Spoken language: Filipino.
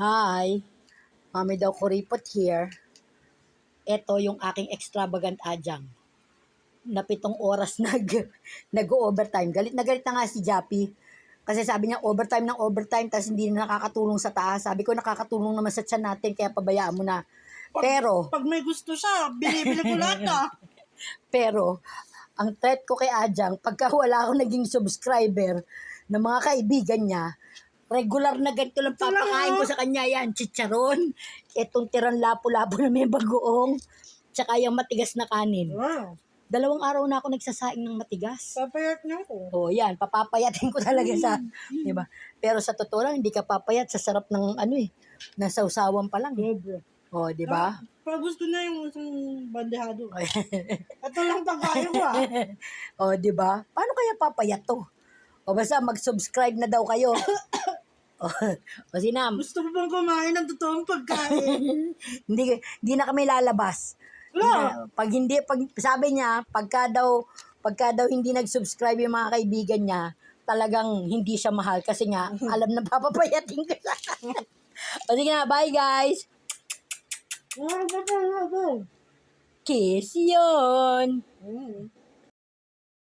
Hi, Mami daw kuripot here. Ito yung aking extravagant adyang. Na 7 oras nag-overtime. Galit na nga si Jappy. Kasi sabi niya overtime ng overtime tapos hindi na nakakatulong sa taas. Sabi ko nakakatulong naman sa tiyan natin kaya pabayaan mo na. Pag may gusto siya, binibili ko lahat Pero ang threat ko kay Adyang, pagka wala akong naging subscriber ng mga kaibigan niya, regular na ganito lang papakain ko sa kanya yan. Chicharon, itong tirang lapo-lapo na may bagoong, tsaka yung matigas na kanin. Wow. 2 araw na ako nagsasaing ng matigas. Papayat niya ako. Oh, yan, papapayatin ko talaga sa, di ba? Pero sa totoo lang, hindi ka papayat sa sarap ng ng sausawan pa lang. Oh, di ba? Pag gusto na yung isang bandehado. Ito lang pagkain ko Oh, di ba? Paano kaya papayat to? O basta mag-subscribe na daw kayo. O Sinam, Gusto mo bang kumain ng totoong pagkain? hindi na kami lalabas. Pag sabi niya, pagka daw hindi nag-subscribe yung mga kaibigan niya, talagang hindi siya mahal kasi nga alam na papapayatin ka siya. O sige na, bye guys. Kiss yun.